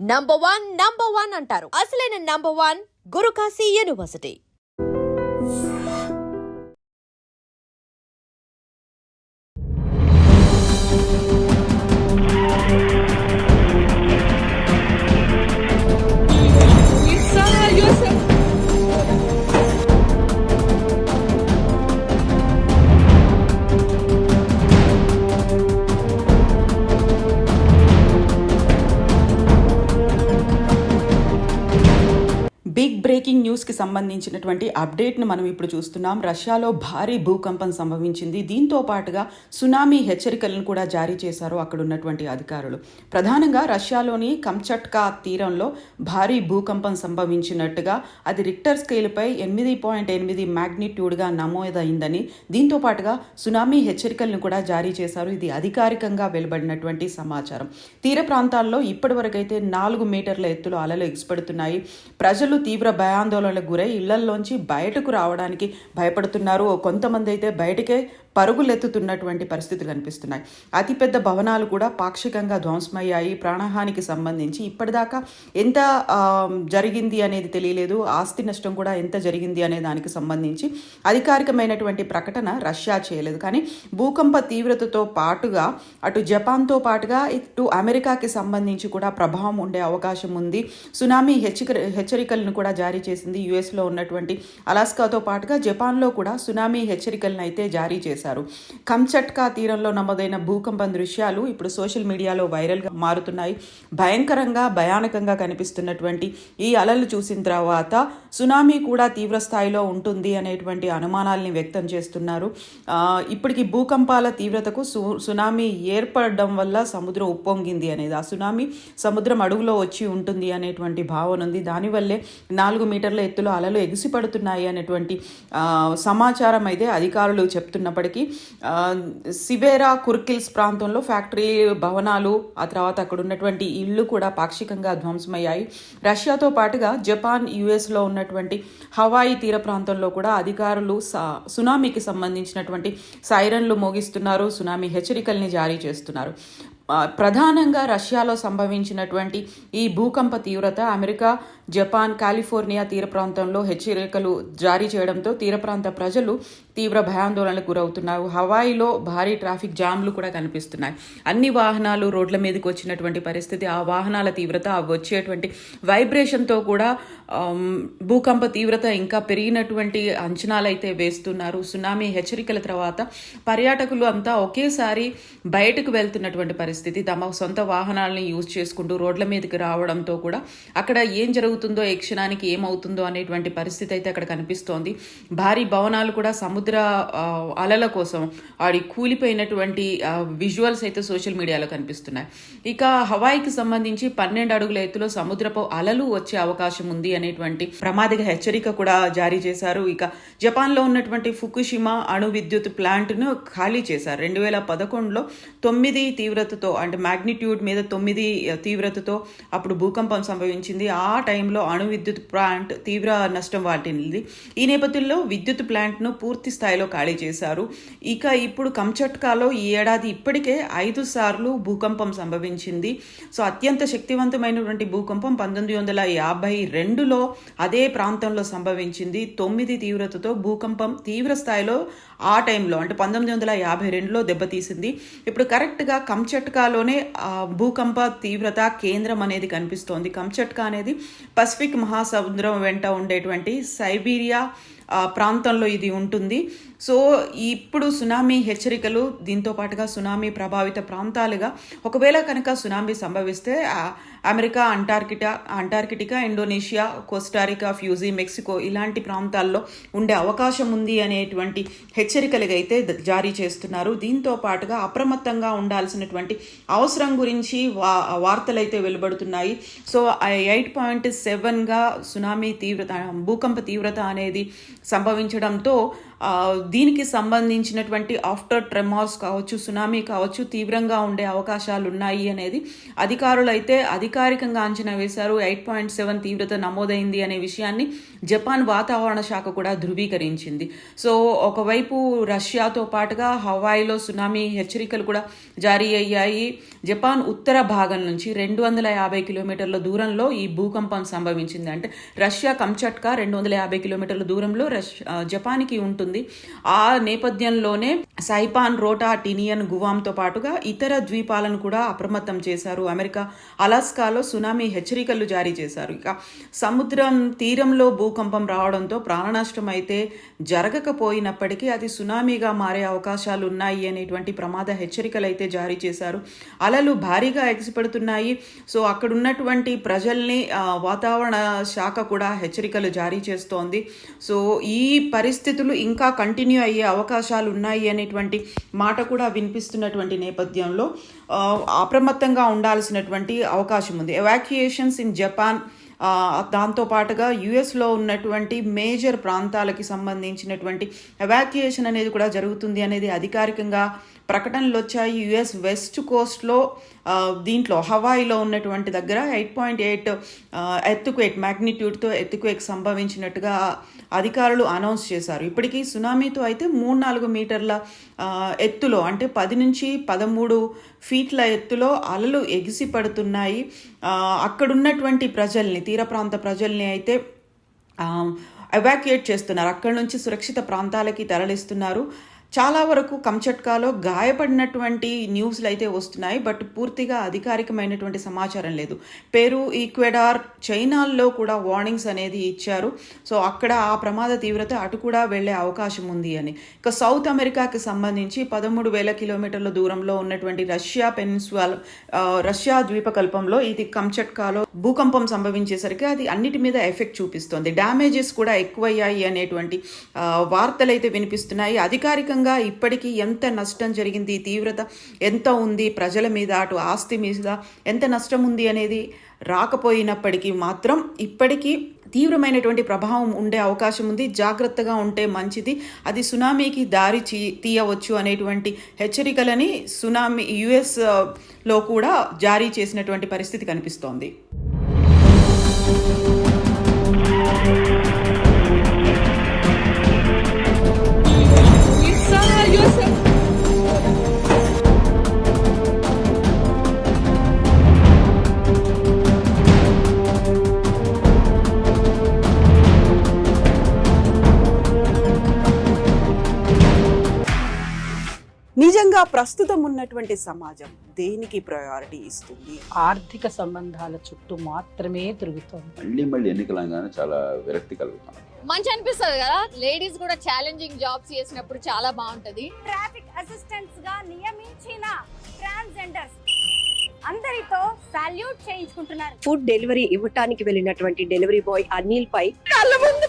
Number one అంటారు. అసలైన number one Gurukashi university. Big breaking న్యూస్కి సంబంధించినటువంటి అప్డేట్ను మనం ఇప్పుడు చూస్తున్నాం. రష్యాలో భారీ భూకంపం సంభవించింది. దీంతో పాటుగా సునామీ హెచ్చరికలను కూడా జారీ చేశారు అక్కడ ఉన్నటువంటి అధికారులు. ప్రధానంగా రష్యాలోని కంచట్కా తీరంలో భారీ భూకంపం సంభవించినట్టుగా అది రిక్టర్ స్కేల్పై 8.8 మ్యాగ్నిట్యూడ్గా నమోదైందని, దీంతో పాటుగా సునామీ హెచ్చరికలను కూడా జారీ చేశారు. ఇది అధికారికంగా వెలువడినటువంటి సమాచారం. తీర ప్రాంతాల్లో ఇప్పటివరకైతే 4 మీటర్ల ఎత్తులో అలలు ఎగిసిపడుతున్నాయి. ప్రజలు తీవ్ర భయాందోళనలకు గురై ఇళ్లల్లోంచి బయటకు రావడానికి భయపడుతున్నారు. కొంతమంది అయితే బయటకే పరుగులెత్తుతున్నటువంటి పరిస్థితులు కనిపిస్తున్నాయి. అతిపెద్ద భవనాలు కూడా పాక్షికంగా ధ్వంసమయ్యాయి. ప్రాణహానికి సంబంధించి ఇప్పటిదాకా ఎంత జరిగింది అనేది తెలియలేదు. ఆస్తి నష్టం కూడా ఎంత జరిగింది అనే దానికి సంబంధించి అధికారికమైనటువంటి ప్రకటన రష్యా చేయలేదు. కానీ భూకంప తీవ్రతతో పాటుగా అటు జపాన్తో పాటుగా ఇటు అమెరికాకి సంబంధించి కూడా ప్రభావం ఉండే అవకాశం ఉంది. సునామీ హెచ్చరికలను కూడా జారీ చేసింది. యుఎస్లో ఉన్నటువంటి అలాస్కాతో పాటుగా జపాన్లో కూడా సునామీ హెచ్చరికలను అయితే జారీ చేశారు. కంచట్కా తీరంలో నమోదైన భూకంపం దృశ్యాలు ఇప్పుడు సోషల్ మీడియాలో వైరల్గా మారుతున్నాయి. భయంకరంగా భయానకంగా కనిపిస్తున్నటువంటి ఈ అలలు చూసిన తర్వాత సునామీ కూడా తీవ్ర స్థాయిలో ఉంటుంది అనేటువంటి అనుమానాల్ని వ్యక్తం చేస్తున్నారు. ఇప్పటికి భూకంపాల తీవ్రతకు సునామీ ఏర్పడడం వల్ల సముద్రం ఉప్పొంగింది అనేది, ఆ సునామీ సముద్రం అడుగులో వచ్చి ఉంటుంది అనేటువంటి భావన ఉంది. దానివల్లే 4 మీటర్ల ఎత్తులో అలలు ఎగిసిపడుతున్నాయి అనేటువంటి సమాచారం అయితే అధికారులు చెప్తున్నప్పటికీ సివేరా కుర్కిల్స్ ప్రాంతంలో ఫ్యాక్టరీ భవనాలు, ఆ తర్వాత అక్కడ ఉన్నటువంటి ఇళ్ళు కూడా పాక్షికంగా ధ్వంసమయ్యాయి. రష్యాతో పాటుగా జపాన్, యుఎస్లో ఉన్నటువంటి హవాయి తీర ప్రాంతంలో కూడా అధికారులు సునామీకి సంబంధించినటువంటి సైరన్లు మోగిస్తున్నారు. సునామీ హెచ్చరికల్ని జారీ చేస్తున్నారు. ప్రధానంగా రష్యాలో సంభవించినటువంటి ఈ భూకంప తీవ్రత అమెరికా, జపాన్, కాలిఫోర్నియా తీర ప్రాంతంలో హెచ్చరికలు జారీ చేయడంతో తీర ప్రాంత ప్రజలు తీవ్ర భయాందోళనకు గురవుతున్నారు. హవాయిలో భారీ ట్రాఫిక్ జామ్లు కూడా కనిపిస్తున్నాయి. అన్ని వాహనాలు రోడ్ల మీదకి వచ్చినటువంటి పరిస్థితి. ఆ వాహనాల తీవ్రత, వచ్చేటువంటి వైబ్రేషన్తో కూడా భూకంప తీవ్రత ఇంకా పెరిగినటువంటి అంచనాలు అయితే వేస్తున్నారు. సునామీ హెచ్చరికల తర్వాత పర్యాటకులు అంతా ఒకేసారి బయటకు వెళ్తున్నటువంటి పరిస్థితి. తమ సొంత వాహనాలను యూజ్ చేసుకుంటూ రోడ్ల మీదకి రావడంతో కూడా అక్కడ ఏం జరుగుతుందో, ఏ క్షణానికి ఏమవుతుందో అనేటువంటి పరిస్థితి అయితే అక్కడ కనిపిస్తోంది. భారీ భవనాలు కూడా సముద్ర అలల కోసం కూలిపోయినటువంటి విజువల్స్ అయితే సోషల్ మీడియాలో కనిపిస్తున్నాయి. ఇక హవాయికి సంబంధించి 12 అడుగుల ఎత్తులో సముద్రపు అలలు వచ్చే అవకాశం ఉంది అనేటువంటి ప్రమాదక హెచ్చరిక కూడా జారీ చేశారు. ఇక జపాన్లో ఉన్నటువంటి ఫుకుషిమా అణు విద్యుత్ ప్లాంట్ను ఖాళీ చేశారు. 2011లో 9 తీవ్రతతో, అంటే మ్యాగ్నిట్యూడ్ మీద 9 తీవ్రతతో అప్పుడు భూకంపం సంభవించింది. ఆ టైంలో అణు విద్యుత్ ప్లాంట్ తీవ్ర నష్టం వాటిల్లింది. ఈ నేపథ్యంలో విద్యుత్ ప్లాంట్ను పూర్తి స్థాయిలో ఖాళీ చేశారు. ఇక ఇప్పుడు కంచట్కాలో ఈ ఏడాది ఇప్పటికే 5 సార్లు భూకంపం సంభవించింది. సో అత్యంత శక్తివంతమైనటువంటి భూకంపం 1952లో అదే ప్రాంతంలో సంభవించింది. 9 తీవ్రతతో భూకంపం తీవ్ర స్థాయిలో ఆ టైంలో, అంటే 1952లో దెబ్బతీసింది. ఇప్పుడు కరెక్ట్గా కంచట్కాలోనే భూకంప తీవ్రత కేంద్రం అనేది కనిపిస్తోంది. కంచట్కా అనేది పసిఫిక్ మహాసముద్రం వెంట ఉండేటువంటి సైబీరియా ప్రాంతంలో ఇది ఉంటుంది. సో ఇప్పుడు సునామీ హెచ్చరికలు, దీంతో పాటుగా సునామీ ప్రభావిత ప్రాంతాలుగా ఒకవేళ కనుక సునామీ సంభవిస్తే America, Antarctica, Indonesia, Costa Rica, Fuji, Mexico ఇలాంటి ప్రాంతాల్లో ఉండే అవకాశం ఉంది అనేటువంటి హెచ్చరికలుగా అయితే జారీ చేస్తున్నారు. దీంతో పాటుగా అప్రమత్తంగా ఉండాల్సినటువంటి అవసరం గురించి వార్తలు అయితే వెలువడుతున్నాయి. సో 8.7గా సునామీ తీవ్రత, భూకంప తీవ్రత అనేది సంభవించడంతో దీనికి సంబంధించినటువంటి ఆఫ్టర్ ట్రెమార్స్ కావచ్చు, సునామీ కావచ్చు, తీవ్రంగా ఉండే అవకాశాలు ఉన్నాయి అనేది అధికారులు అయితే అధికారికంగా అంచనా వేశారు. 8.7 తీవ్రత నమోదైంది అనే విషయాన్ని జపాన్ వాతావరణ శాఖ కూడా ధృవీకరించింది. సో ఒకవైపు రష్యాతో పాటుగా హవాయిలో సునామీ హెచ్చరికలు కూడా జారీ అయ్యాయి. జపాన్ ఉత్తర భాగం నుంచి 250 కిలోమీటర్ల దూరంలో ఈ భూకంపం సంభవించింది. అంటే రష్యా కంచట్కా 250 కిలోమీటర్ల దూరంలో జపాన్కి ఉంటుంది. ఆ నేపథ్యంలోనే సైపాన్, రోటా, టినియన్, గువామ్తో పాటుగా ఇతర ద్వీపాలను కూడా అప్రమత్తం చేశారు. అమెరికా అలాస్కాలో సునామీ హెచ్చరికలు జారీ చేశారు. ఇక సముద్రం తీరంలో భూకంపం రావడంతో ప్రాణనష్టం అయితే జరగకపోయినప్పటికీ అది సునామీగా మారే అవకాశాలు ఉన్నాయి అనేటువంటి ప్రమాద హెచ్చరికలు అయితే జారీ చేశారు. అలలు భారీగా ఎగిసిపడుతున్నాయి. సో అక్కడ ఉన్నటువంటి ప్రజల్ని వాతావరణ శాఖ కూడా హెచ్చరికలు జారీ చేస్తోంది. సో ఈ పరిస్థితులు ఇంకా కంటిన్యూ అయ్యే అవకాశాలు ఉన్నాయి అనేటువంటి మాట కూడా వినిపిస్తున్నటువంటి నేపథ్యంలో అప్రమత్తంగా ఉండాల్సినటువంటి అవకాశం ఉంది. ఎవాక్యుయేషన్స్ ఇన్ జపాన్, దాంతోపాటుగా యుఎస్లో ఉన్నటువంటి మేజర్ ప్రాంతాలకి సంబంధించినటువంటి ఎవాక్యుయేషన్ అనేది కూడా జరుగుతుంది అనేది అధికారికంగా ప్రకటనలు వచ్చాయి. యుఎస్ వెస్ట్ కోస్ట్లో దీంట్లో హవాయిలో ఉన్నటువంటి దగ్గర 8.8 ఎర్త్క్వేక్ మ్యాగ్నిట్యూడ్తో ఎర్త్క్వేక్ సంభవించినట్టుగా అధికారులు అనౌన్స్ చేశారు. ఇప్పటికీ సునామీతో అయితే 3-4 మీటర్ల ఎత్తులో, అంటే 10 నుంచి 13 ఫీట్ల ఎత్తులో అలలు ఎగిసి పడుతున్నాయి. అక్కడున్నటువంటి ప్రజల్ని, తీర ప్రాంత ప్రజల్ని అయితే ఎవాక్యుయేట్ చేస్తున్నారు. అక్కడి నుంచి సురక్షిత ప్రాంతాలకి తరలిస్తున్నారు. చాలా వరకు కంచట్కాలో గాయపడినటువంటి న్యూస్లు అయితే వస్తున్నాయి. బట్ పూర్తిగా అధికారికమైనటువంటి సమాచారం లేదు. పెరు, ఈక్వెడార్, చైనాల్లో కూడా వార్నింగ్స్ అనేది ఇచ్చారు. సో అక్కడ ఆ ప్రమాద తీవ్రత అటు కూడా వెళ్లే అవకాశం ఉంది అని. ఇక సౌత్ అమెరికాకి సంబంధించి 13,000 కిలోమీటర్ల దూరంలో ఉన్నటువంటి రష్యా ద్వీపకల్పంలో ఇది కంచట్కాలో భూకంపం సంభవించేసరికి అది అన్నిటి మీద ఎఫెక్ట్ చూపిస్తోంది. డ్యామేజెస్ కూడా ఎక్కువయ్యాయి అనేటువంటి వార్తలు అయితే వినిపిస్తున్నాయి. అధికారికంగా ఇప్పటికీ ఎంత నష్టం జరిగింది, తీవ్రత ఎంత ఉంది, ప్రజల మీద అటు ఆస్తి మీద ఎంత నష్టం ఉంది అనేది రాకపోయినప్పటికీ మాత్రం ఇప్పటికీ తీవ్రమైనటువంటి ప్రభావం ఉండే అవకాశం ఉంది. జాగ్రత్తగా ఉంటే మంచిది. అది సునామీకి దారి తీయవచ్చు అనేటువంటి హెచ్చరికలని సునామీ యుఎస్లో కూడా జారీ చేసినటువంటి పరిస్థితి కనిపిస్తోంది. నిజంగా ప్రస్తుతం ఉన్నటువంటి సమాజం దేనికి ప్రయారిటీ ఇస్తుంది? ఆర్థిక సంబంధాల చుట్టూ మాత్రమే తిరుగుతోంది. మళ్ళీ ఎన్నికలంగానే చాలా విరక్తి కలుగుతాం. మంచి అనిపిస్తుంది కదా, లేడీస్ కూడా ఛాలెంజింగ్ జాబ్స్ చేసినప్పుడు చాలా బాగుంటది. ట్రాఫిక్ అసిస్టెంట్స్ గా నియమించిన ట్రాన్స్జెండర్స్ అందరితో సాల్యూట్ చేయించుకుంటున్నారు. ఫుడ్ డెలివరీ ఇవ్వటానికి వెళ్ళినటువంటి డెలివరీ బాయ్ అనిల్ పై కళ్ళ ముందు